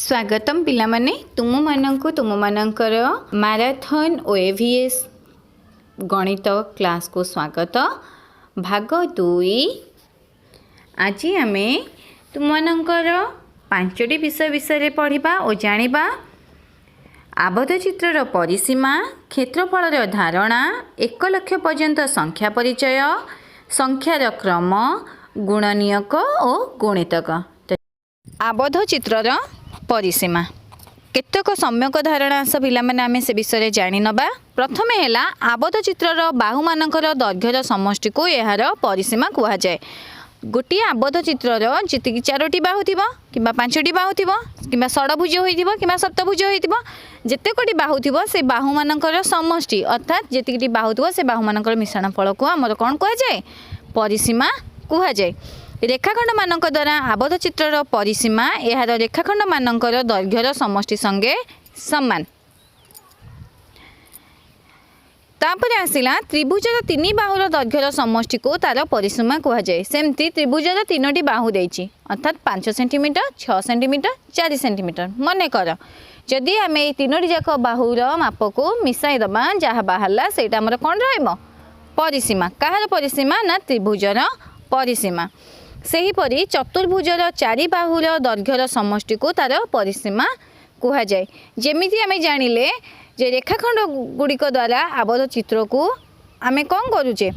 स्वागतम पिलामाने तुम मानंकु तुम मानंकर मैराथन ओएवीएस गणित क्लास को स्वागत। भाग 2 आज आमे तुम मानंकर 5टी विषय विषय पढ़िबा और जानिबा। आबद्ध चित्रर परिसीमा, क्षेत्रफलर धारणा, 1 लाख पर्यंत संख्या परिचय, संख्यार क्रम, गुणनीयक और गुणितक। आबद्ध चित्रर परिसीमा केतक सम्यक धारणा पिलामाने आमे से विषय जानि नबा। प्रथमे हैला आबद्ध चित्रर बाहु मानकर दैर्घ्यर समष्टि को यार परिसीमा कुहा जाए। गोटे आबद्ध चित्रर जीति 4टी बाहु थिबो किबा 5टी बाहु थिबो किबा षडभुज होइथिबो किबा सप्तभुज होइथिबो, जेतेकटी बाहु थिबो से बाहु मानकर समष्टि अर्थात जेतिकटी बाहु थिबो से बाहु मानकर मिश्रण फल को हमर कोन कुहा जाए, परिसीमा कुहा जाए। रेखाखंड मानक द्वारा आबद्ध चित्रर परिसीमा यार रेखाखंड मानकर दैर्घ्यर समष्टि संगे समान। तापर आसिला त्रिभुजर 3 बाहुर दैर्घ्यर समष्टि को तार परिसीमा कुहा जाए। सेमती त्रिभुजर 3टी बाहु देछि अर्थात 5 सेंटीमीटर, 6 सेंटीमीटर, 4 सेंटीमीटर। मन कर जदि आमे ए 3टी जाक बाहुर माप को मिसाई दबा जहाँ बाहरला सेटा हमर कोन रहइबो, परिसीमा। काहर परिसीमा ना त्रिभुजर परिसीमा। सेहीपरि चतुर्भुजर 4 बाहुर दैर्घ्यर समष्टि को तार परिसीमा कुहा जाए। जेमिति आमे जानिले जे रेखाखंड गुड़िक द्वारा आबद्ध चित्र को आमे कौन करुचे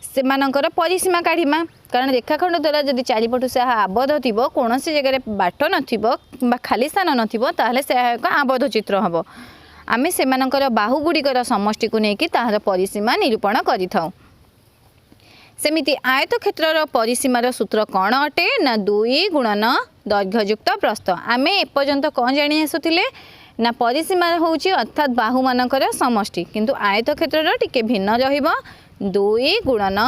से मानकर परिसीमा काढ़ीमा। कारण रेखाखंड द्वारा जदि चारिपटु से आबद्ध थिबो, कोनोसी जगह बाट नथिबो बा खाली स्थान नथिबो, ताहले से एक आबद्ध चित्र हबो। आमे से मानकर बाहु गुड़िकर समष्टि को नेकी ताहार परिसीमा निरूपण करिथाउ। सेमिति आयत क्षेत्रर परिसीमार सूत्र कौन अटे ना 2 गुणन दैर्घ्ययुक्त प्रस्थ। आमे एपर्यंत कौन जानी आसुतिले ना परिसीमा होउची अर्थात बाहु मानकर समष्टि, किंतु आयत क्षेत्रर टिके भिन्न रहिबो 2 गुणन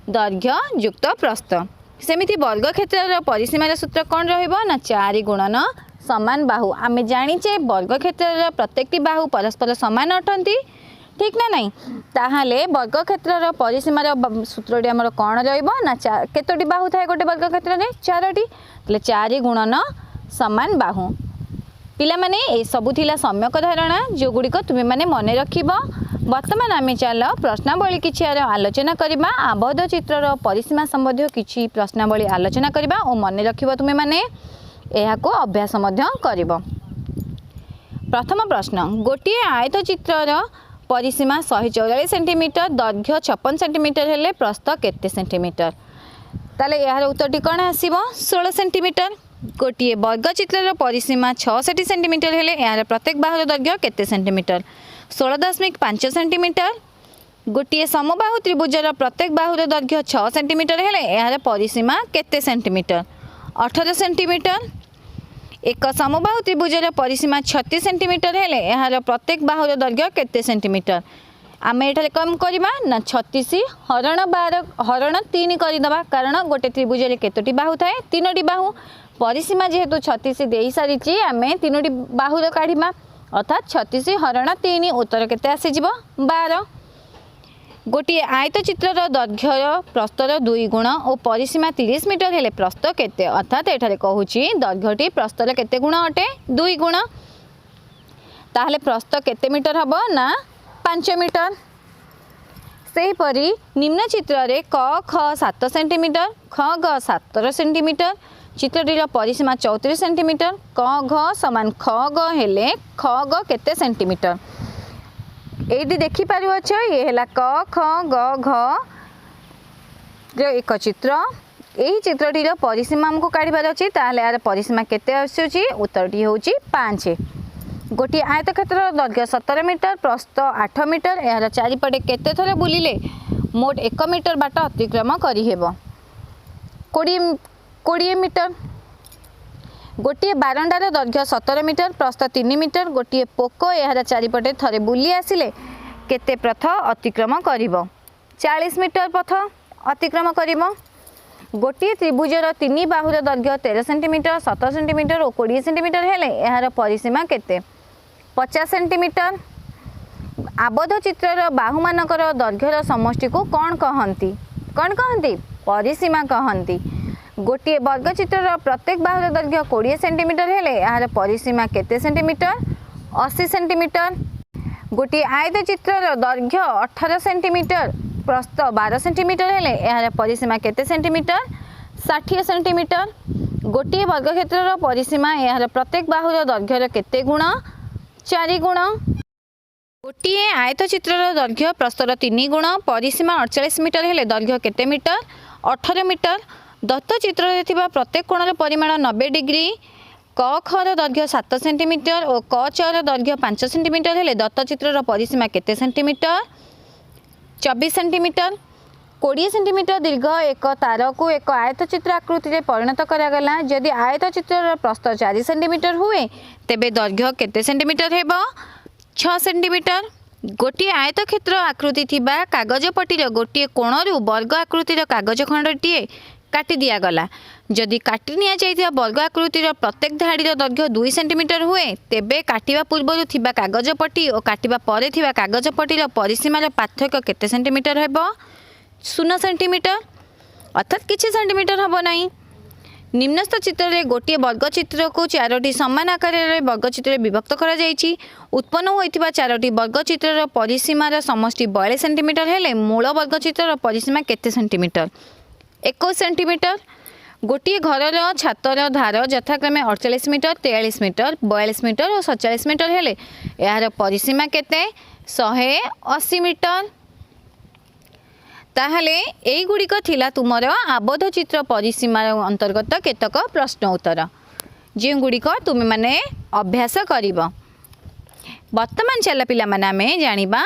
दैर्घ्ययुक्त प्रस्थ। सेमिति वर्ग क्षेत्रर परिसीमार सूत्र कौन रहिबो ना 4 गुणन समान बाहु। आमे जानिचे वर्ग क्षेत्रर प्रत्येकटी बाहु परस्पर समान अटंती, ठीक ना नहीं? ताहाले वर्ग क्षेत्रर परिसीमार सूत्रटी हमर कौन रहिबो ना केतोटी बाहु थाए गोटे वर्ग क्षेत्र रे 4टी, तले 4 गुणन समान बाहु। पिला माने ए सबु थिला सम्यक धारणा जो गुड़िक तुमे माने मने रखिबो। वर्तमान आमे चलो प्रश्नावली किछि आलोचना करिबा। आबद्ध चित्रर परिसीमा संबंधी किछि प्रश्नावली आलोचना करिबा और मने रखिबो तुमे माने एहा को अभ्यास मध्य करिबो। प्रथम प्रश्न, गोटे आयत चित्रर परिसीमा 144 सेंटीमीटर, दैर्घ्य 56 सेंटीमीटर हेले प्रस्थ केते सेंटीमीटर? ताले यार उत्तरटी कौन आसीबो 16 सेंटीमीटर। गोटे वर्ग चित्रर परिसीमा 66 सेंटीमीटर हेले यार प्रत्येक बाहुर दैर्घ्य केते सेंटीमीटर? 16.5 सेंटीमीटर। गोटे समबाहु त्रिभुजर प्रत्येक बाहुर दैर्घ्य 6 सेंटीमीटर हेले यार परिसीमा केते सेंटीमीटर? 18 सेंटीमीटर। एक समबाहु त्रिभुजर परिसीमा 36 सेंटीमीटर हेले यार प्रत्येक बाहुर दैर्घ्य केते सेंटीमीटर? आमे एठाले कम करिबा ना 36 हरण 12 हरण 3 करिदबा। कारण गोटे त्रिभुजरे केतोटी बाहु थाए 3टी बाहु। परिसीमा जेहेतु 36 देई सारिची आमे 3टी बाहुर काढिबा अर्थात 36 हरण 3 उत्तर केते आसी जिवो 12। गोटे आयत चित्रर दैर्घ्यर प्रस्थर 2 गुण और परिसीमा 30 मीटर हेले प्रस्थ केते? अर्थात एठारे कहूची दैर्घ्यटी प्रस्थर केते गुण अटे 2 गुण। ताहले प्रस्थ केते मीटर हबो ना 5 मीटर। सेहीपरि निम्न चित्र रे क ख 7 सेंटीमीटर, ख ग 17 सेंटीमीटर, चित्रटीर परिसीमा 34 सेंटीमीटर। क घ समान ख ग हेले ख ग केते सेंटीमीटर? एटी देखि पारुछ ये हैला क ख ग घ जो एक चित्र। एही चित्रटीर परिसीमा हमको काढिबार अछि, ताहले यार परिसीमा केते आसुची? उत्तरटी होउची 5। गोटे आयत क्षेत्र दैर्घ्य 17 मीटर, प्रस्थ 8 मीटर, यार चारिपटे केते थरे बुलिले मोट 1 मीटर बाट अतिक्रम करि हेबो 20 मीटर। गोटे बारंडार दैर्घ्य 17 मीटर, प्रस्थ 3 मीटर। गोटे पोको यार चारिपटे थरे बुली आसिले केते पथ अतिक्रम करिवो? 40 मीटर पथ अतिक्रम करिवो। गोटे त्रिभुजर 3 बाहुर दैर्घ्य 13 सेंटीमीटर, 17 सेंटीमीटर और 20 सेंटीमीटर हेले यार परिसीमा केते? 50 सेंटीमीटर। आबद्ध चित्रर बाहु मानकर दैर्घ्यर समष्टि को कौन कहंती? कौन कहंती? परिसीमा कहंती। गोटे वर्गचित्र प्रत्येक बाहुर दैर्घ्य 20 सेंटीमीटर हेले यार परिसीमा केते सेंटीमीटर 80 सेंटीमीटर। गोटे आयत चित्र दैर्घ्य 18 सेंटीमीटर प्रस्थ 12 सेंटीमीटर हेले यार परिसीमा केते सेंटीमीटर 60 सेंटीमीटर। गोटे वर्गक्षेत्र परिसीमा यार प्रत्येक बाहुर दैर्घ्यर केते गुण 4 गुण। गोटे आयत चित्र दैर्घ्य प्रस्थर 3 गुण परिसीमा 48 मीटर हेले दैर्घ्य केते मीटर 18 मीटर। दत्त चित्र प्रत्येक कोणर परिमाण 90 डिग्री क खर दैर्घ्य 7 सेंटीमीटर और क चर दैर्घ्य 5 सेंटीमीटर हेले दत्त चित्र परिसीमा केते सेंटीमीटर 24 सेंटीमीटर। 20 सेंटीमीटर दीर्घ एक तार को एक आयत चित्र आकृति में परिणत करागला। जदि आयत चित्र प्रस्थ 4 सेंटीमीटर हुए तेबे दैर्घ्य केते सेंटीमीटर हेबो 6 सेंटीमीटर। गोटे आयत क्षेत्र आकृति थिबा कागज पट्टीर गोटे कोणरू वर्ग आकृतिर कागज खंडटीए काटी दिगला। जदि काटी नि जाइथिबा वर्ग आकृतिर प्रत्येक धाड़ीर दैर्घ्य 2 सेंटीमीटर हुए तेबे काटिबा पूर्व थिबा कागज पट्टी और काटिबा परे थिबा कागज पट्टीर परिसीमार पार्थक्य केते सेंटीमीटर हेबो 0 सेंटीमीटर अर्थात किछि सेंटीमीटर हेबो नाही। निम्नस्थ चित्र में गोटे वर्गचित्र को 4टी समान आकार वर्गचित्र विभक्त करा जायछि। उत्पन्न होइथिबा 4टी वर्गचित्र परिसीमार समष्टि 42 सेंटीमीटर हेले मूल वर्गचित्र परिसीमा केते सेंटीमीटर 21 सेंटीमीटर। गोटे घरर छातर धार यथाक्रमे 48 मीटर 43 मीटर 42 मीटर और 47 मीटर हेले यार परिसीमा केते 180 मीटर। ताहले एई गुड़िक थिला तुमर आबद्ध चित्र परिसीमा अंतर्गत केतक प्रश्न उत्तर जो गुड़िक तुम माने अभ्यास करिब। वर्तमान चल पिला माने आमे जानिबा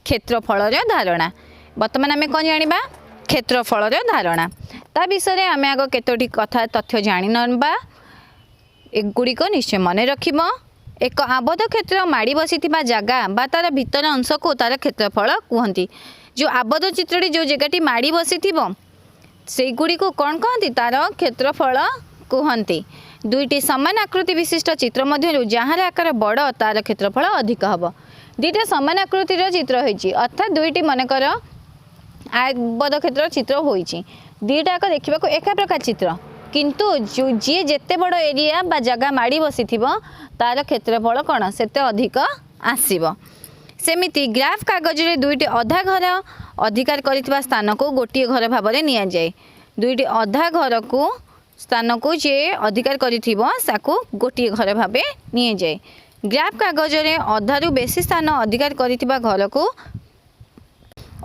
क्षेत्रफलर धारणा। वर्तमान आमे कोन जानिबा क्षेत्रफलर धारणा ता विषय आमे आग केतोटी कथा तथ्य जानि नबा एगुड़िक निश्चय मन रखिब। एक आबद्ध क्षेत्र माड़ी बसिथिबा जगह बा तार भीतर अंश को तार क्षेत्रफल कहती। जो आबद्ध चित्रटी जो जगहटी माड़ी बसिथिबो से गुड़ी को कौन कहती तार क्षेत्रफल कहती। दुईटी समान आकृति विशिष्ट चित्र मध्य जहाँ आकार बड़ तार क्षेत्रफल अधिक हम। दुईटा समान आकृतिर चित्र होइछि अर्थात दुईटी मनकर आबद्ध क्षेत्र चित्र होइछि दुईटा देखा एका प्रकार चित्र किंतु जी जेते बड़ एरिया बा जगह माड़ी बसिथिबो तार क्षेत्रफल कौन सेते अधिक आसीबो। सेमिति ग्राफ कागज रे दुईटी अधा घर अधिकार करिथिबा स्थान को गोटे घर भाव में निया जाए। दुईटी अधा घर को स्थान को जे अधिकार करिथिबो साकू गोटे घर भाव निया जाए। ग्राफ कागज रे अधारु बेसी स्थान अधिकार करिथिबा घर को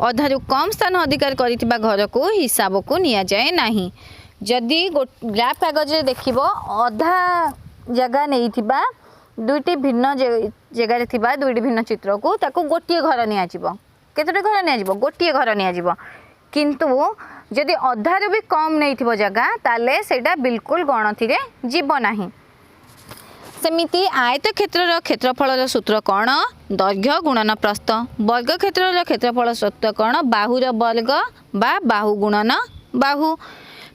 अधारु कम स्थान अधिकार करिथिबा घर को हिसाब को निया जाए नाही। जदि ग्राफ कागज रे देखिबो अधा जगह नैथिबा दुईटी भिन्न जगार थिबा दुईटी भिन्न चित्र को ताको गोटे घर निया जिवो। केतोटी घर निया जिवो गोटे घर निया जिवो किंतु जदि अधारु भी कम नैथिबो जगह ताले सेटा बिल्कुल गणति रे जीव नाही। सेमिति आयत क्षेत्रर क्षेत्रफलर सूत्र कौन दैर्घ्य गुणन प्रस्थ। वर्ग क्षेत्रर क्षेत्रफल सूत्र कौन बाहुर वर्ग बा बाहु गुणन बाहु।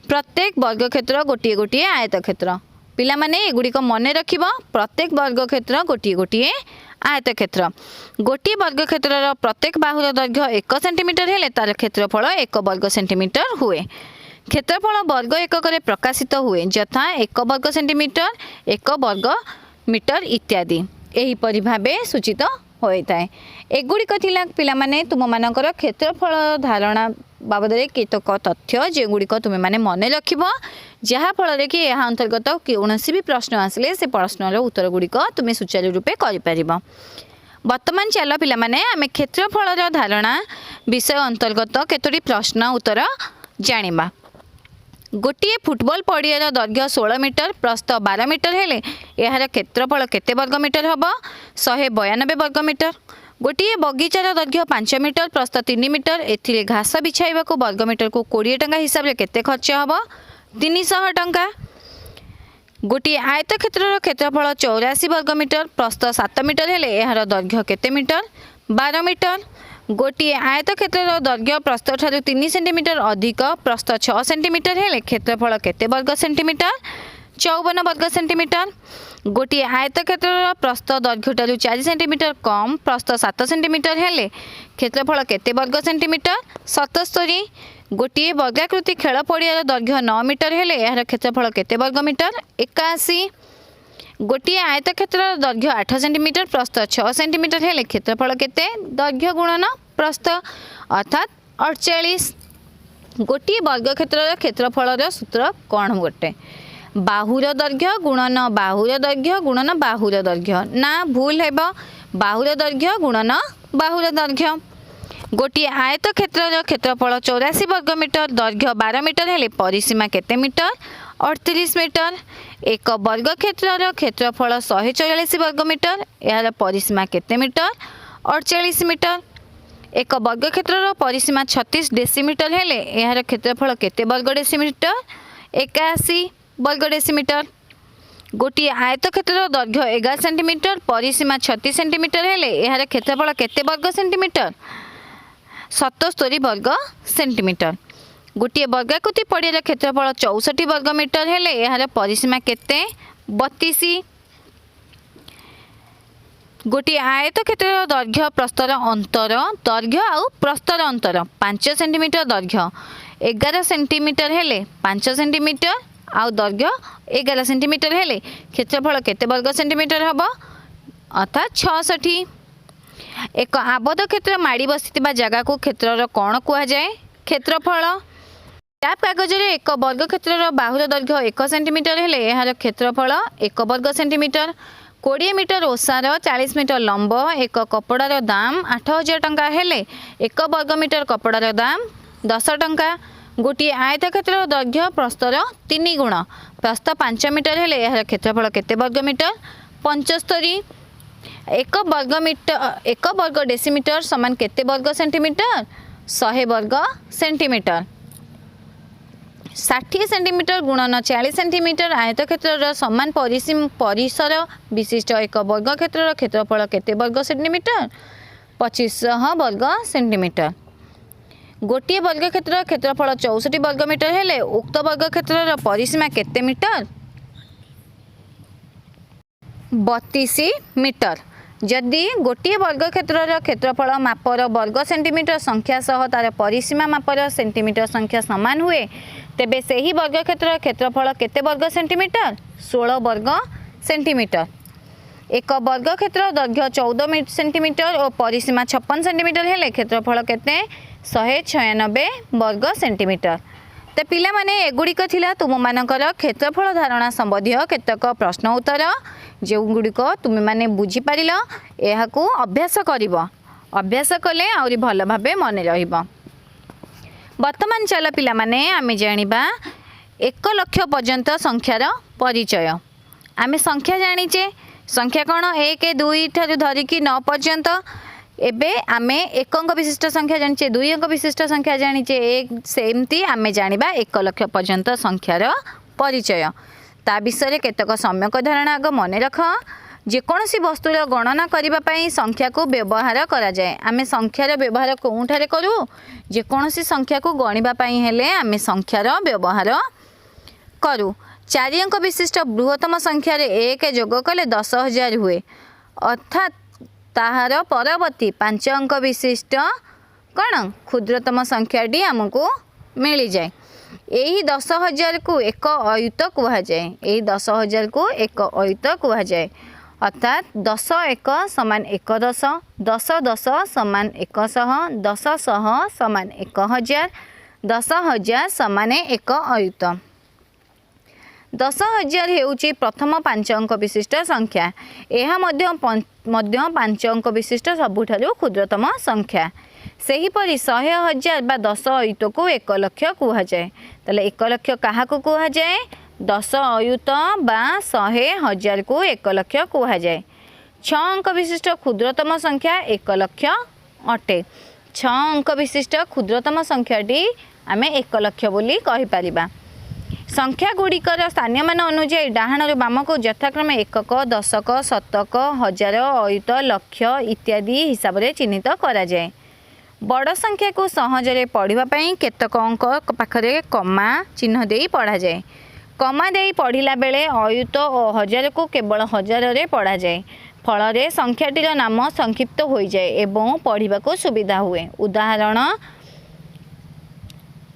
प्रत्येक वर्ग क्षेत्र गोटे गोटे आयत क्षेत्र पिला माने एगुड़िक मन रखिब। प्रत्येक वर्ग क्षेत्र गोटे गोटे आयत क्षेत्र। गोटे वर्ग क्षेत्रर प्रत्येक बाहुर दैर्घ्य 1 सेंटीमीटर हेले तार क्षेत्रफल 1 वर्ग सेंटीमीटर हुए। क्षेत्रफल वर्ग एकक प्रकाशित हुए यथा 1 वर्ग सेंटीमीटर 1 वर्ग मीटर इत्यादि एहीपरि भावे सूचित होता है। एगुड़िक थिला पिला माने तुम मानकर क्षेत्रफल धारणा बाबद केतक तथ्य जेगुड़िक तुम्हें माने मन रखिब जहाँ फल कि यह अंतर्गत कौन भी प्रश्न आसिले से प्रश्नर उत्तर गुड़िक तुम्हें सुचारू रूपे कर। वर्तमान चल पिला माने आमे क्षेत्रफलर धारणा विषय अंतर्गत केतोटी प्रश्न उत्तर जानिबा। गोटे फुटबॉल पड़ियार दैर्घ्य 16 मीटर प्रस्थ 12 मीटर हेले यार क्षेत्रफल केते वर्ग मीटर हम 192 वर्ग मीटर। गोटे बगीचार दैर्घ्य 5 मीटर प्रस्थ 3 मीटर एथिरे घास बिछाइबा को वर्ग मीटर को 20 टंका हिसाब से केते खर्च हम 300 टंका। गोटे आयत क्षेत्रर क्षेत्रफल 84 वर्ग मीटर प्रस्थ 7 मीटर हेले यार दैर्घ्य केते मीटर 12 मीटर। गोटे आयत क्षेत्रर दैर्घ्य प्रस्थ ठारू 3 सेंटीमीटर अधिक प्रस्थ 6 सेंटीमीटर हेले क्षेत्रफल केते वर्ग सेंटीमीटर 54 वर्ग सेंटीमीटर। गोटे आयत क्षेत्रर प्रस्थ दैर्घ्य ठारू 4 सेंटीमीटर कम प्रस्थ 7 सेंटीमीटर हेले क्षेत्रफल केते वर्ग सेंटीमीटर 77। गोटे वर्गाकृति खेल पड़ियार दैर्घ्य 9 मीटर हेले यार क्षेत्रफल केते वर्ग मीटर 81। गोटे आयत क्षेत्र दैर्घ्य 8 सेंटीमीटर प्रस्थ 6 सेंटीमीटर हेले क्षेत्रफल केते दैर्घ्य गुणन प्रस्थ अर्थात 48। गोटे वर्ग क्षेत्र क्षेत्रफल सूत्र कौन गोटे बाहुर दैर्घ्य गुणन बाहुर दैर्घ्य गुणन बाहुर दैर्घ्य ना भूल है बाहुर दैर्घ्य गुणन बाहुर दैर्घ्य। गोटे आयत क्षेत्र क्षेत्रफल 84 वर्ग मीटर दैर्घ्य 12 मीटर हेले परिसीमा केते मीटर 38 मीटर। एक वर्ग क्षेत्र क्षेत्रफल 144 वर्ग मीटर यार परिसीमा केते मीटर 48 मीटर। एक वर्ग क्षेत्र परिसीमा 36 डेसीमीटर हेले यार क्षेत्रफल केते वर्ग डेसीमीटर 81 वर्ग डेसीमीटर। गोटे आयत क्षेत्र दैर्घ्य 11 सेंटीमीटर परिसीमा 36 सेंटीमीटर हेले यार क्षेत्रफल केते वर्ग सेंटीमीटर 77 वर्ग सेंटीमीटर। गोटे वर्गाकृति पड़ियार क्षेत्रफल 64 वर्ग मीटर हेले यार परिसीमा केते 32। गोटे आयत क्षेत्र दैर्घ्य प्रस्तर अंतर दैर्घ्य आउ प्रस्तर अंतर 5 सेंटीमीटर दैर्घ्य 11 सेंटीमीटर हेले 5 सेंटीमीटर आउ दैर्घ्य 11 सेंटीमीटर हेले क्षेत्रफल केते वर्ग सेंटीमीटर हबो अर्थात 66। एक आबद्ध क्षेत्र माड़ी बसिथिबा जगह को क्षेत्रर कौन कह जाए क्षेत्रफल। टैप कागज रे एक वर्ग क्षेत्रर बाहुर दैर्घ्य 1 सेंटीमीटर हेले यार क्षेत्रफल 1 वर्ग सेंटीमीटर। 20 मीटर ओसार 40 मीटर लंब एक कपड़ार दाम 8000 टंका हेले 1 वर्ग मीटर कपड़ार दाम 10 टंका। गोटे आयत क्षेत्र दैर्घ्य प्रस्तर 3 गुण प्रस्थ 5 मीटर हेले यार क्षेत्रफल केते वर्ग मीटर 75। 1 वर्ग डेसीमीटर समान केते वर्ग सेंटीमीटर 100 वर्ग सेंटीमीटर। 60 सेंटीमीटर गुणन 40 सेंटीमीटर आयत क्षेत्र समान परिसर विशिष्ट एक वर्ग क्षेत्र क्षेत्रफल केते वर्ग सेंटीमीटर 2500 वर्ग सेंटीमीटर। गोटे वर्ग क्षेत्र क्षेत्रफल 64 वर्ग मीटर हेले उक्त वर्ग क्षेत्र परिसीमा केते मीटर 32 मीटर। जदि गोटे वर्ग क्षेत्र क्षेत्रफल मापर वर्ग सेंटीमीटर संख्या सह तार परिसीमा मापर सेंटीमीटर संख्या समान हुए तेबे सही वर्ग क्षेत्र क्षेत्रफल केते वर्ग सेंटीमीटर 16 वर्ग सेंटीमीटर। एक वर्ग क्षेत्र दैर्घ्य 14 सेंटीमीटर और परिसीमा 56 सेंटीमीटर हेले क्षेत्रफल केते 196 वर्ग सेंटीमीटर। तो पिला माने एगुड़िक थिला तुम मानकर क्षेत्रफल धारणा संबंधी केतक प्रश्न उत्तर जो गुड़िक तुम माने बुझी पारिल एहाकू अभ्यास करिवो अभ्यास कले आउरी भल भाबे मन रहिबो। वर्तमान चल पिला माने आमे जानिबा 1 लाख पर्यंत संख्यार परिचय। आमे संख्या जानिचे संख्या कौन 1 2 ठारू धरिकी 9 पर्यंत। एबे आमे 1 अंक विशिष्ट संख्या जानिचे 2 अंक विशिष्ट संख्या जानिचे एक सेमती आमे जानिबा 1 लाख पर्यंत संख्यार परिचय। ता विषय केतक सम्यक धारणा आग मन रख। जेकोसी वस्तुर गणना करने संख्या को व्यवहार करा जाए। आमे संख्यार व्यवहार कोठारे करू जेकोसी संख्या को गणिबाई हेले आमे संख्यार व्यवहार करू। 4 अंक विशिष्ट बृहत्तम संख्यार 1 जोग कले 10,000 हुए अर्थात ताहार परवर्ती 5 अंक विशिष्ट कौन क्षुद्रतम संख्याटी आमको मिल जाए। यही 10,000 को एक अयुत कह जाए। यही 10,000 को एक अयुत कह जाए अर्थात 10 1 समान 1 10 10 10 समान 100 10 100 समान 1000 10,000 समान एक अयुत। 10,000 हेउची प्रथम 5 अंक विशिष्ट संख्या। यह मध्य 5 अंक विशिष्ट सबुठारु क्षुद्रतम संख्या। सेहीपरि 100,000 बा 10 अयुत को 1 लाख कह जाए। ताले 1 लाख क्या कह जाए 10 अयुत बा 100,000 को 1 लाख कह जाए। 6 अंक विशिष्ट क्षुद्रतम संख्या 1 लाख अटे। 6 अंक विशिष्ट क्षुद्रतम संख्याटी आमे 1 लाख बोली कहि परिबा। संख्या गुड़िकर स्थानीय मान अनुଯାयी डाहाणु बाम को यथाक्रमे एकक दशक शतक हजार अयुत लक्ष इत्यादि हिसाब से चिन्हित करा जाए। बड़ संख्या को सहजरे पढ़ाई केतक अंक पाखरे कमा चिन्ह दे पढ़ा जाए। कमा दे पढ़ला बेले अयुत और हजार को केवल हजार रे पढ़ा जाए। फल संख्याटीर नाम संक्षिप्त हो जाए एवं पढ़ा को सुविधा हुए। उदाहरण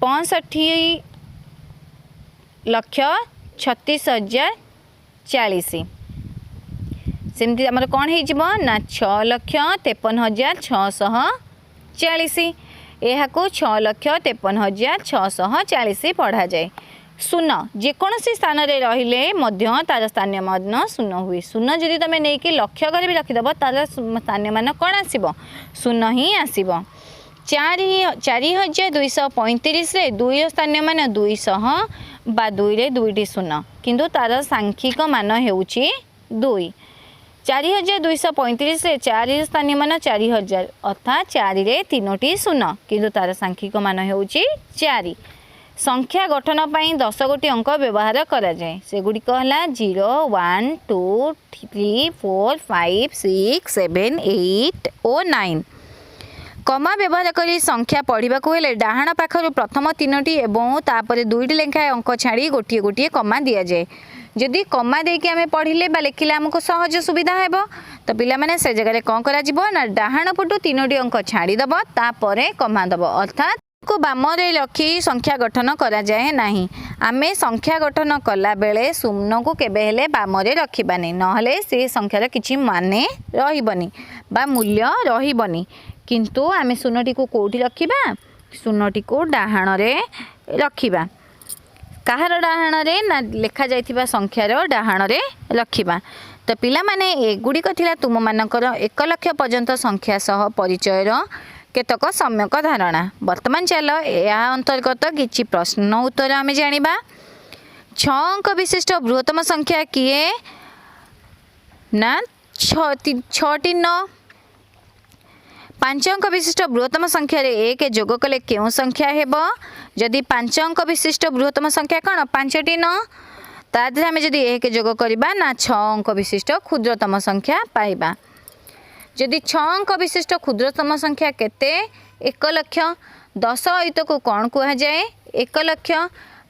65,36,40 सेमती आमर कौन हो ना 6,53,640 यह 6,53,640 पढ़ा जाए। शून्य जेकोसी स्थान में रहिले तार स्थानीय मान शून्य हुए। शून्य जदि तुम नहीं कि लक्ष्य कर भी रखिदेव तार स्थानीय मान कौन आसब शून्य ही आसब। 4,235 दुई स्थानीय मान 200 बा 2 रे 2टी शून्य किंतु तार सांख्यिक मान होउची 2। 4,235 4 स्थानीय मान 4,000 अर्थात 4 रे 3टी शून्य किंतु तार सांख्यिक मान होउची 4। संख्या गठन पर 10 गोटी अंक व्यवहार करा जाए सेगुड़िक है 0 1 2 3 4 5 6 7 8 और 9। कमा व्यवहार करी संख्या पढ़ा हेले डाहाण पाखर प्रथम 3टी एवं तापर 2टी लेखाएं अंक छाड़ी गोटे गोटे कमा दि जाए। जदि कमा देकी आम पढ़ले लिखिले आमको सहज सुविधा हेब तो पिला माने से जगह कौन करा ना डाहाण पटू 3टी अंक छाड़ीदेव तापर कमा दब अर्थात को बाम रखी संख्या गठन करा जाए नहीं। आमे संख्या गठन कला बेले शून्य को केबे हेले बाम रखिबानी नहले से संख्यार किछि माने रहिबनी बा मूल्य रहिबनी किंतु आमे शून्यटी को कोठी रखिबा शून्यटी को डाहाण रे रखिबा कहार डाहाण रे ना लेखा जाइथिबा संख्यार डाहाण रे रखिबा। तो पिला माने एगुड़िक थिला तुम मानकर 1 लाख पर्यंत संख्या सह परिचयर केतक सम्यक धारणा। वर्तमान चल या अंतर्गत किछि प्रश्न उत्तर आमे जानिबा। 6 अंक विशिष्ट बृहत्तम संख्या किए ना 6 9। 5 अंक विशिष्ट बृहत्तम संख्या रे 1 जोग कले केउ संख्या हेब जदि 5 अंक विशिष्ट बृहत्तम संख्या कौन 5टी 9 तादे आमे जदि 1 जोग करिबा ना 6 अंक विशिष्ट क्षुद्रतम संख्या पाइबा। जदि 6 अंक विशिष्ट क्षुद्रतम संख्या केते 1 लाख 10 अयुत को कौन कह जाए 1 लाख।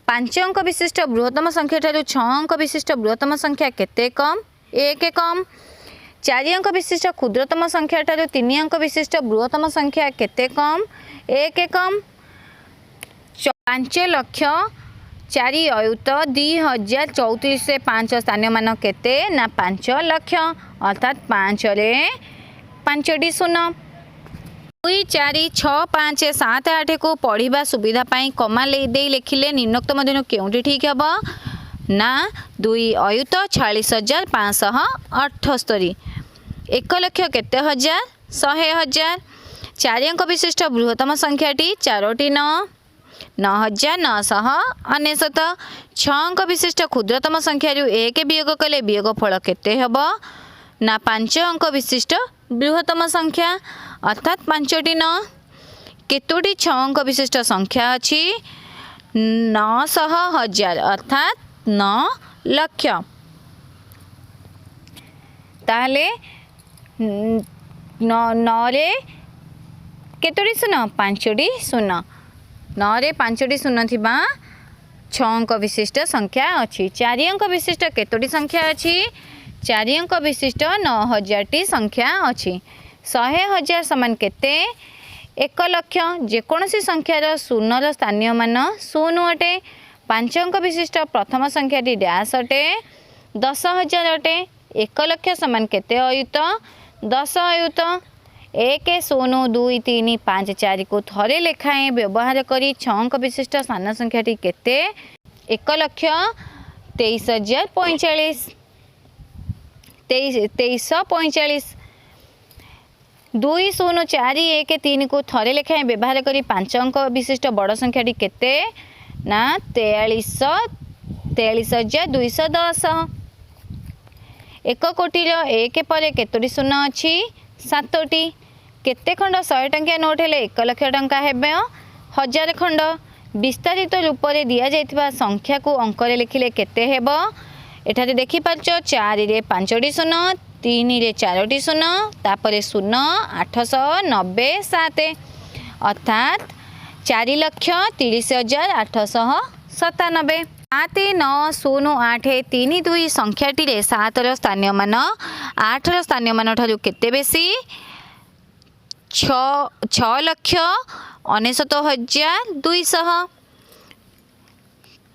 5 अंक विशिष्ट बृहत्तम संख्या ठारू 6 अंक विशिष्ट बृहत्तम संख्या केते कम 1 कम। 4 अंक विशिष्ट क्षुद्रतम संख्या ठारू 3 अंक विशिष्ट बृहत्तम संख्या केते कम 1 कम। 5 लाख 4 अयुत 2034 से 5 स्थानीय मान केते ना 5 लाख अर्थात 5 रे 5टी शून्य। 2 4 6 5 7 8 को पढ़ा सुविधा पाई कमा दे लिखिले निम्नोक्त मध्य केउंटी ठीक हम ना 2 अयुत 46,578 1 लाख केते हजार 100,000। 4 अंक विशिष्ट बृहत्तम संख्याटी 4टी 9 9,999। 6 अंक विशिष्ट क्षुद्रतम संख्या 1 वियोग कले वियोग फल केते हब ना 5 अंक विशिष्ट बृहत्तम संख्या अर्थात 5टी 9। केतोटी 6 अंक विशिष्ट संख्या अच्छी 900,000 अर्थात 9 लाख। ताहले 9 रे केतोटी शून्य 5टी शून्य 9 रे 5टी शून्य थिबा 6 अंक विशिष्ट संख्या अच्छी। 4 अंक विशिष्ट केतोटी संख्या अच्छी 4 अंक विशिष्ट 9,000टी संख्या अच्छी। 100,000 समान केते 1 लाख जेकोसी संख्यार शून्यर स्थानीय मान 0 अटे। 5 अंक विशिष्ट प्रथम संख्याटी डैश अटे 10,000 अटे। 1 लाख समान केते अयुत 10 अयुत 1 0 2 3 5 4 को थरे लेखाएं व्यवहार करी 6 अंक विशिष्ट स्थान संख्याटी केते 1 लाख 23,045 2345। 2 0 4 1 3 को थरे लेखाएं व्यवहार करी 5 अंक विशिष्ट बड़ संख्याटी केते ना 43,210। 1 कोटी 1 पर केतोटी शून्य अच्छी 7टी। केते खंड 100 टंकिया नोट हेले 1 लाख टंका हेबे 1000 खंड। विस्तारित रूप से दि जाइथिबा संख्या को अंक लिखिले केते हेबो एठारे देखि पारछो 4 रे 5टी शून्य 3 रे 4टी शून्य तापरे शून्य 897 अर्थात 4,30,897। 7,9,0,8,32 संख्याटी 7 स्थानीय मान 8 स्थानीय मान ठारू केते बेसी 6,69,200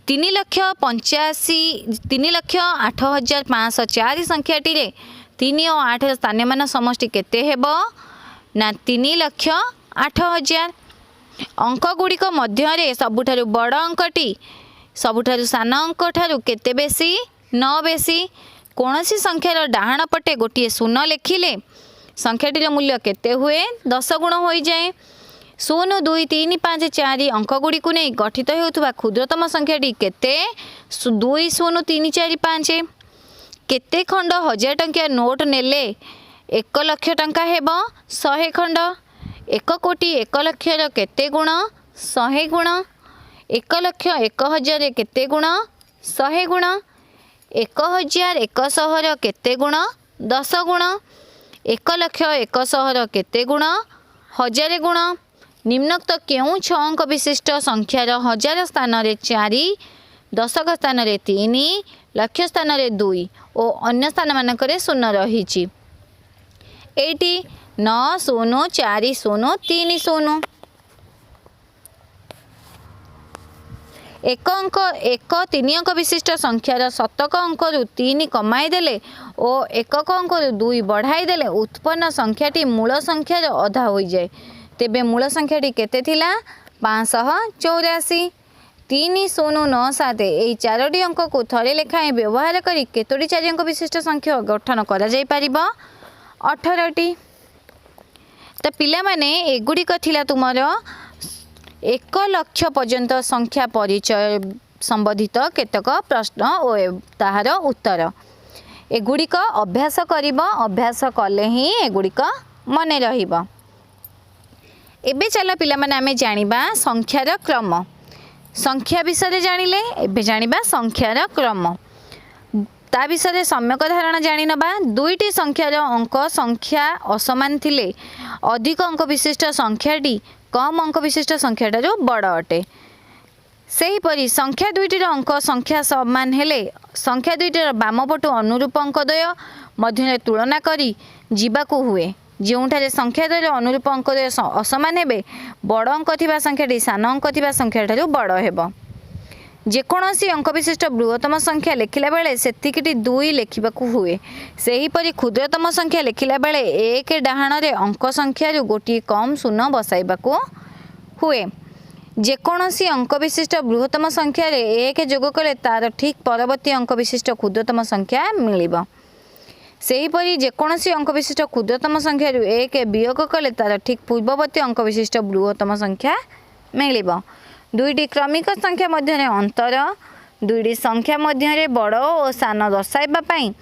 3,85,8,504 संख्याटी 3 और 8 स्थानीय मान समष्टि केते हेबो ना 3,08,000। अंक गुड़िक मध्य सबुठारु बड़ अंकटी सबुठारु सान अंक ठारु केते बेसी 9 बेसी। कौनसी संख्यार डाहाण पटे गोटे शून्य लिखिले संख्याटीर मूल्य केते हुए 10 गुण हो जाए। 0 2 3 5 4 अंक गुड़ी को नहीं गठित होउथुबा क्षुद्रतम संख्याटी केते 2 0 3 4 5। केते खंड 1000 टंकिया नोट नेले 1 लाख टंका हेबो 100 खंड। 1 कोटी 1 लक्षर केते गुण 100 गुण। 1 लक्ष 1,000 केते गुण 100 गुण। 1,100 केते गुण 10 गुण। 1 लक्ष 100 केते गुण 1000 गुण। निम्नोक्त क्यों 6 अंक विशिष्ट संख्यार 1000 स्थान रे 4 दशक स्थान रे 3 लक्ष स्थान रे 2 और अन्य स्थान मानकरे 0 रही। एटी 9 0 4 0 3 0। एक अंक 3 अंक विशिष्ट संख्यार शतक अंक 3 कमाई देले और एकक अंक 2 बढ़ाई देले उत्पन्न संख्याटी मूल संख्यार अधा हो जाए। तेबे मूल संख्याटी केते थिला 584। 3 0 9 7 यही 4टी अंक को थरे लेखाएं व्यवहार करी केतोटी 4 अंक विशिष्ट संख्या गठन करा जाई परिबो 18टी। तो पिला माने एगुड़िक थिला तुमर 1 लाख पर्यंत संख्या परिचय संबंधित केतक प्रश्न और ताहार उत्तर एगुड़िक अभ्यास करिबो। अभ्यास कले ही एगुड़िक मने रहिबो। एबे चलो पिला माने आमे जानिबा संख्यार क्रम। संख्या विषय जानिले एबे जानिबा संख्यार क्रम। ता विषय सम्यक धारणा जानि नबा। दुईटी संख्यार अंक संख्या असमान थिले अधिक अंक विशिष्ट संख्याटी कम अंक विशिष्ट संख्याटारू बड़ अटे। सेहीपरि संख्या दुईटीर अंक संख्या समान हेले संख्या दुईटीर बामपटु अनुरूप अंकद्वय मध्य तुलना करी जीवाकू हुए। जोंठारे संख्याद्वयर अनुरूप अंकद्वय असमान हेबे बड़ अंक थिबा संख्याटी सान अंक थिबा संख्याटारू बड़ हेबो। जेकोसी अंक विशिष्ट बृहत्तम संख्या लिखिला बेले सेतिकिटी 2 लिखिबाकू हुए। सेहीपरि क्षुद्रतम संख्या लिखिला बेले 1 डाहाण रे अंक संख्यारू गोटी कम शून्य बसाइबाकू हुए। जेकोसी अंक विशिष्ट बृहत्तम संख्या रे 1 जोग कले तार ठीक परवर्ती अंक विशिष्ट क्षुद्रतम संख्या मिलिबो। सेहीपरि जेकोसी अंक विशिष्ट क्षुद्रतम संख्यारू 1 वियोग कले तार ठीक पूर्ववर्ती अंक विशिष्ट बृहत्तम संख्या मिलिबो। दुईटी क्रमिक संख्या मध्य अंतर दुईटी संख्या मध्य बड़ और सान दर्शाइबा पई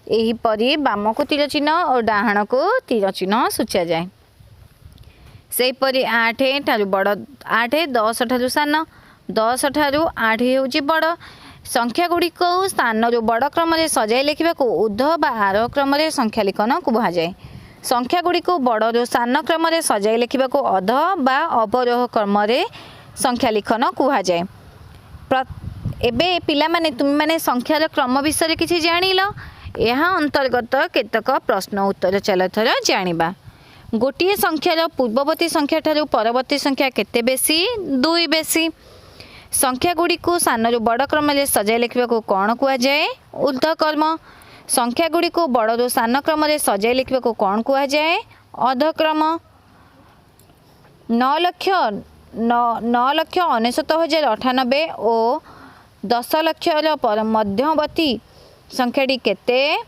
एही परी बाम को तीर चिन्ह और डाहाण को तीर चिन्ह सूचा जाए। सेहीपरि 8 ठारू बड़ 8 10 ठारू सान 10 ठारू 8 होउची बड़। संख्या गुड़ी को स्थान रो बड़ क्रम रे सजाई लिखिबा को ऊर्ध बा आरोह क्रम रे संख्या लिखन कुहा जाए। संख्या गुड़ी को बड़ रो सान क्रम रे सजाई लिखिबा को अध बा अवरोह क्रम रे संख्या लिखन कुहा जाए। एबे पिला माने तुम माने संख्यार क्रम विषय किछि जानिलो। यहाँ अंतर्गत केतक प्रश्न उत्तर चल थर जानिबा। गोटिए संख्यार पूर्ववर्ती संख्या ठारू परवर्ती संख्या केते बेसी 2 बेसी। संख्या गुड़ी को सानरू बड़ क्रम रे सजाई लिखिबा को कोन कुहा जाए ऊर्ध क्रम। संख्या गुड़ी को बड़रू सान क्रम रे सजाई लिखिबा को कोन कुहा जाए अध क्रम। 9,69,098 और 10 लक्षर पर मध्यवर्ती संख्याटी केते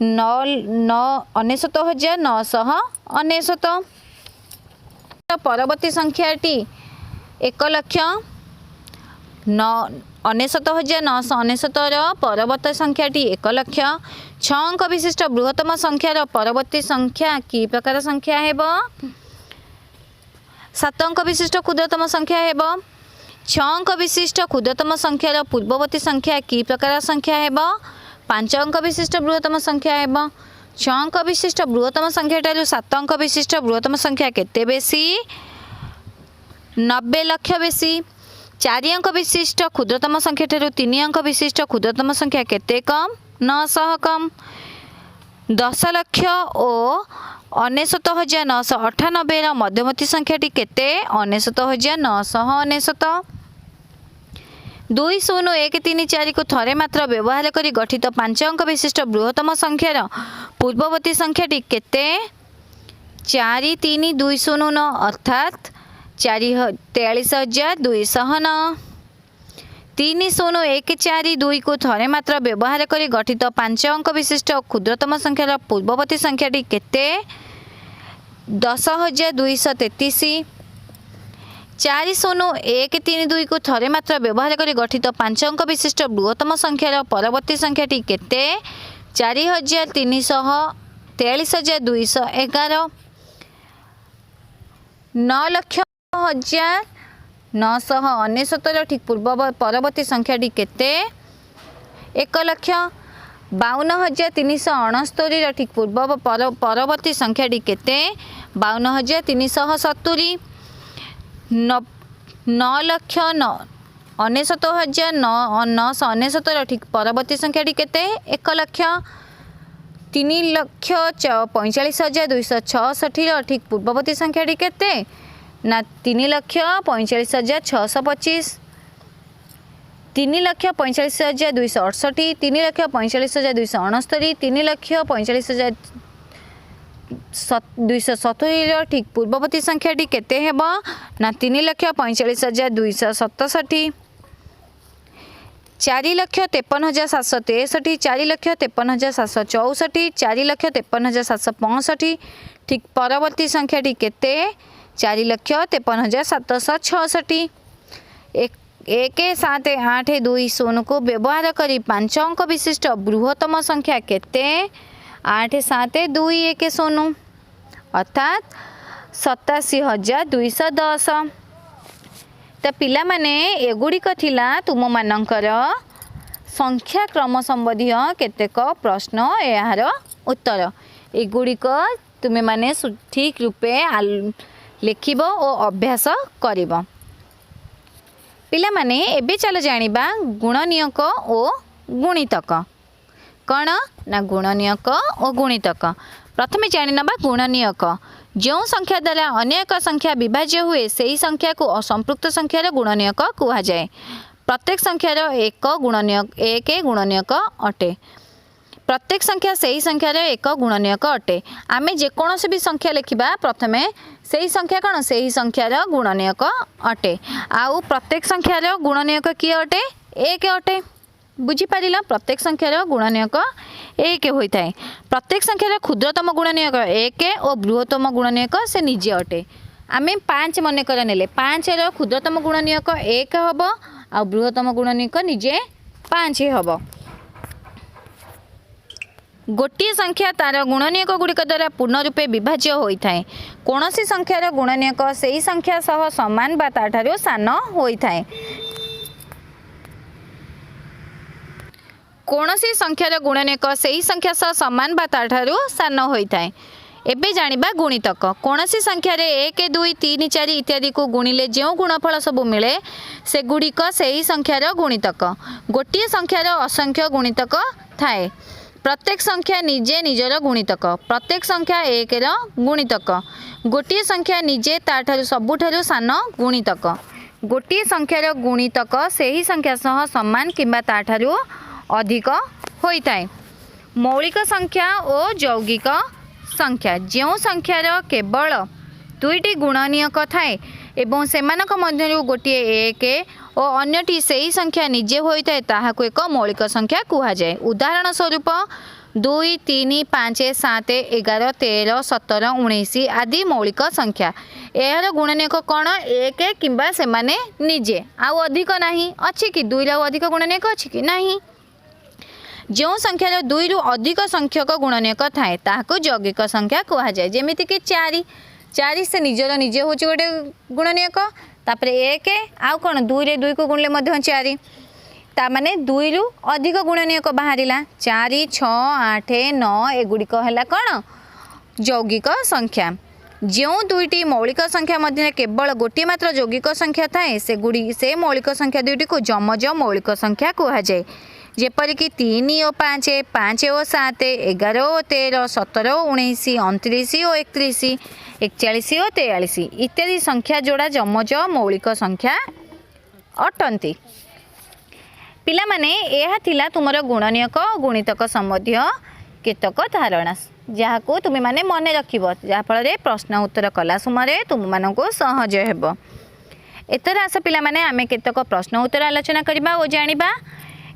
99,999। परवर्ती संख्याटी 1,99,999 परवर्ती संख्याटी 1 लक्ष। 6 अंक विशिष्ट बृहत्तम संख्यार परवर्ती संख्या की प्रकार संख्या हेबो 7 अंक विशिष्ट क्षुद्रतम संख्या हेबो। 6 अंक विशिष्ट क्षुद्रतम संख्यार पूर्ववर्ती संख्या की प्रकार संख्या हेबो 5 अंक विशिष्ट बृहत्तम संख्या हेबो। 6 अंक विशिष्ट बृहत्तम संख्या ठारू 7 अंक विशिष्ट बृहत्तम संख्या केते बेसी 90 लक्ष बेसी। 4 अंक विशिष्ट क्षुद्रतम संख्या ठारू 3 अंक विशिष्ट क्षुद्रतम संख्या केते कम 900 कम। 10 लक्ष और 99,998 मध्यवर्ती संख्याटी केते 99,999। दुई शून्य एक तीन चार को थरे मात्र व्यवहार कर गठित 5 अंक विशिष्ट बृहत्तम संख्यार पूर्ववर्ती संख्याटी केते 43209 अर्थात 43,209। 30,142 को थरे मात्र व्यवहार कर गठित 5 अंक विशिष्ट क्षुद्रतम संख्यार पूर्ववर्ती संख्याटी केते 10,233। 40,132 को थरे मात्र व्यवहार कर गठित 5 अंक विशिष्ट बृहत्तम संख्यार परवर्ती संख्याटी केते 4,43,211। 9,969,000 ठीक परवर्ती संख्याटी केते 1,52,369 ठीक परवर्ती संख्याटी केते 52,370। 9,99,969 ठीक परवर्ती संख्याटी केते 1,03,45,266 ठीक पूर्ववर्ती संख्याटी केते ना 3,45,625। 3,45,268। 3,45,269। 3,45,270 ठीक पूर्ववर्ती संख्याटी केते हेबो ना 3,45,267। 4,53,763। 4,53,764। 4,53,765 ठीक परवर्ती संख्याटी केते 4,53,766। 1,7,8,2,0 को व्यवहार करी 5 अंक विशिष्ट बृहत्तम संख्या केते 8,7,2,1,0 अर्थात 87,210। तो पिला माने एगुड़िक थिला तुम मानकर संख्या क्रम संबंधी केतेक प्रश्न यार उत्तर एगुड़िक तुमे माने ठीक रूपे लिखिब और अभ्यास करिब। पिला माने एबे चलो जानिबा गुणनियक और गुणितक कौन ना गुणनियक और गुणितक। प्रथमे जानिनबा गुणनियक जो संख्या द्वारा अन्य एक संख्या विभाज्य हुए से संख्या को असंपृक्त संख्यार गुणनियक कहा जाए। प्रत्येक संख्यार एक गुणनियक अटे। प्रत्येक संख्या से ही संख्यार एक गुणनियक अटे। आमे जेकोसी भी संख्या लिखिबा प्रथमे से ही संख्या कौन से ही संख्यार गुणनियक अटे। आउ प्रत्येक संख्यार गुणनियक किए अटे एक अटे। बुझीपार प्रत्येक संख्यार गुणनियक एक होता है। प्रत्येक संख्यार क्षुद्रतम गुणनियक एक और बृहत्तम गुणनियक से निजे अटे। आमे 5 मनकर नेले 5 क्षुद्रतम गुणनियक एक हम आ बृहत्तम गुणनियक निजे 5 हम। गोटे संख्या तार गुणनियक गुड़िक द्वारा पूर्ण रूपे विभाज्य होता है। कौन सी संख्यार गुणनियक से ही संख्या सह समान बा ताठारो सान होता है। कौन सी संख्यार गुणनियक से ही संख्या सह समान बा ताठारो सान होता है। एबे जानिबा गुणितक कौन सी संख्यार 1 2 3 4 इत्यादि को गुणिले जो गुणफल सब मिले से गुड़िक से ही संख्यार गुणितक। गोटे संख्यार असंख्य गुणितक थाए। प्रत्येक संख्या निजे निजर गुणितक। प्रत्येक संख्या 1 गुणितक। गोटे संख्या निजे ताठारु सबुठारु सान गुणितक। गोटे संख्यार गुणितक से ही संख्या सह समान किंबा ताठारु अधिक होता है। मौलिक संख्या और यौगिक संख्या जो संख्यार केवल दुईटी गुणनियक थाए एवं सेमानक मध्यरु गोटे 1 और अन्यटी से ही संख्या निजे होता है ताहाको एक मौलिक संख्या कहा जाए। उदाहरण स्वरूप 2 3 5 7 11 13 17 19 आदि मौलिक संख्या यार गुणनियक कौन 1 किंबा सेमाने निजे आउ अधिक नहीं अच्छी कि 2 रु अधिक गुणनियक अच्छी कि नहीं। जो संख्यार 2 रु अधिक संख्यक गुणनियक थाए ताहाको यौगिक संख्या कहा जाए। जेमिति कि 4 से निजर निजे हूँ गोटे गुणनियक तापर 1 आउ कौन 2 रे 2 को गुणले 4 ता माने 2 रु अधिक गुणनियक बाहरिला 4 6 8 9 एगुड़िक है कौन यौगिक संख्या। जो दुईटी मौलिक संख्या मध्य केवल गोटे मात्र यौगिक संख्या थाए से मौलिक संख्या दुईटी को जमज मौलिक संख्या कहा जाए। जेपरिक 3 और 5 5 और 7 11 और 13 17 और 19 29 और 31 41 और 43 इत्यादि संख्या जोड़ा जमज मौलिक संख्या अटंती। पिला माने यह थिला तुमर गुणनीयक गुणितक संबंधी केतक धारणा जहाँ को तुम मैंने मन रखिब जहाँफल प्रश्न उत्तर कला समय तुम मानक सहज हेब। एथर आस पिला माने आमे केतक प्रश्न उत्तर आलोचना करबा और जानिबा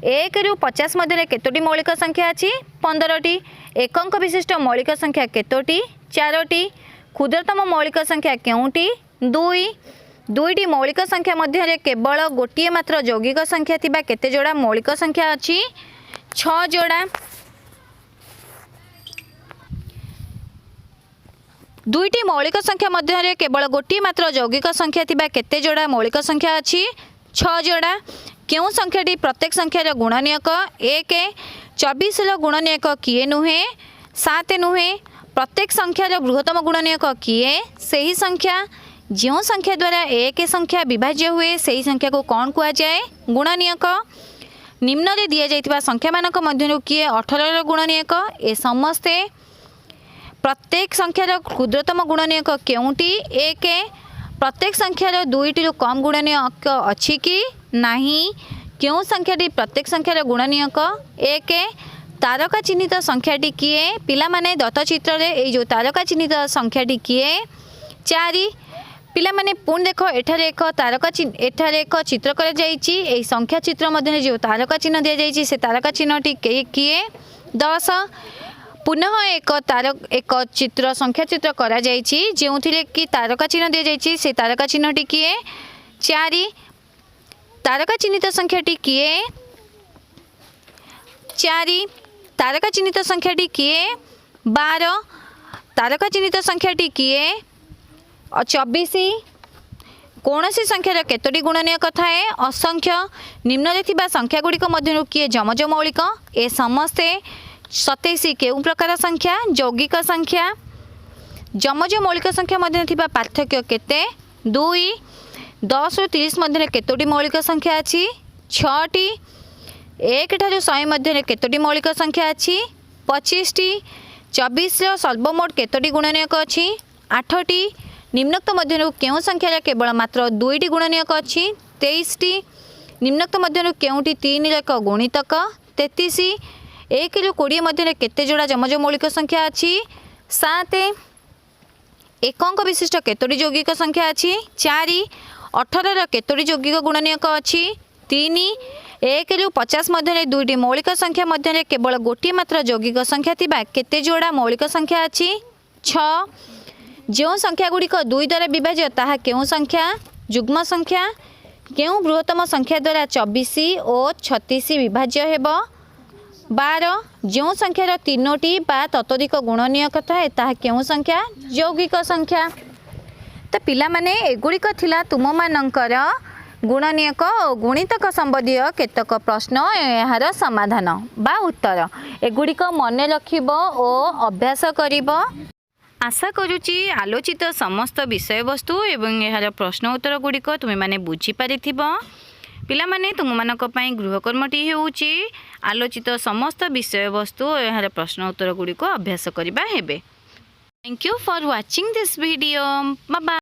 1 रु 50 मध्य केतोटी मौलिक संख्या अछि 15टी। एक अंक विशिष्ट मौलिक संख्या केतोटी 4टी। क्षुद्रतम मौलिक संख्या केउटी 2। 2टी मौलिक संख्या मध्य केवल गोटे मात्र यौगिक संख्या थिबा केते जोड़ा मौलिक संख्या अछि 6 जोड़ा। 2टी मौलिक संख्या मध्य केवल गोटे मात्र यौगिक संख्या थिबा केते जोड़ा मौलिक संख्या अछि 6 जोड़ा। क्यों संख्याटी प्रत्येक संख्यार गुणनीयक 1। 24 गुणनीयक किए नुहे 7 नुहे। प्रत्येक संख्यार बृहत्तम गुणनीयक किए सही संख्या। जो संख्या द्वारा एक संख्या विभाज्य हुए सही संख्या को कौन कह जाए गुणनीयक। निम्न रे दिया जाइतिबा संख्या मानक मध्यरु किए 18 गुणनीयक ए समस्ते। प्रत्येक संख्यार क्षुद्रतम गुणनीयक केउटी 1। प्रत्येक संख्यार 2टी कम गुणनीयक अछि कि नहीं। क्यों संख्याटी प्रत्येक संख्यार गुणनीयक 1। तारका चिन्हित संख्याटी किए पिला माने दत्त चित्र रे ए जो तारका चिन्हित संख्याटी किए 4। पिला माने पुण देख एठारे एक तारका चिन्ह एठारे एक चित्र कर जाइछि ए संख्या चित्र मध्य जो तारका चिन्ह दिया जाइछि से तारका चिन्हटी किए 10। पुनः एक चित्र संख्या चित्र करा जाइछि जेउथिरे कि तारका चिन्ह दिया जाइछि से तारका चिन्हटी किए 4। तारका चिन्हित संख्याटी किए 4। तारका चिन्हित संख्याटी किए 12। तारका चिन्हित संख्याटी किए 24। कौनसी संख्यार केतोटी गुणनीयक थाए असंख्य। निम्न रे थिबा संख्या गुड़िक मध्यरु किए जमज मौलिक ए समस्ते। 27 केउ प्रकार संख्या यौगिक संख्या। जमज मौलिक संख्या मध्य थिबा पार्थक्य केते 2। 10 रु 30 मध्य केतोटी मौलिक संख्या अछि 6टी। 1 ठारू 100 मध्य केतोटी मौलिक संख्या अछि 25टी। 24 सर्वमोट केतोटी गुणनीयक अछि 8टी। निम्नोक्त मध्यरु केउ संख्यार केवल मात्र 2टी गुणनीयक अछि 23टी। निम्नोक्त मध्यरु केउटी 3 एक गुणितक 33। 1 रु 20 मध्य केते जोड़ा जमज मौलिक संख्या अछि 7। एक अंक विशिष्ट केतोटी यौगिक संख्या अछि 4। 18 केतोटी यौगिक गुणनीयक अछि 3। 1 रु 50 मध्य 2टी मौलिक संख्या मध्य केवल गोटे मात्र यौगिक संख्या थिबा केते जोड़ा मौलिक संख्या अछि 6। जो संख्या गुड़िक 2 द्वारा विभाज्य ताहा केउ संख्या युग्म संख्या। केउ बृहत्तम संख्या द्वारा 24 और 36 विभाज्य हेब 12। जो संख्यार 3टी बा ततोधिक गुणनीयक थाए ताहा केउ संख्या यौगिक संख्या। तो पिला माने एगुड़िक थिला तुम मानकर गुणनीयक और गुणितक संबंधी केतक प्रश्न यार समाधान बा उत्तर एगुड़िक मन रखिब और अभ्यास करिब। आशा करुच्ची आलोचित समस्त विषय वस्तु एवं यार प्रश्न उत्तर गुड़िक तुम मैंने बुझीपारि पिला माने तुम मानक पई गृहकर्मटी हेउची आलोचित समस्त विषय वस्तु और यार प्रश्न उत्तर गुड़िक अभ्यास करिबा हेबे। Thank you for watching this video. Bye bye.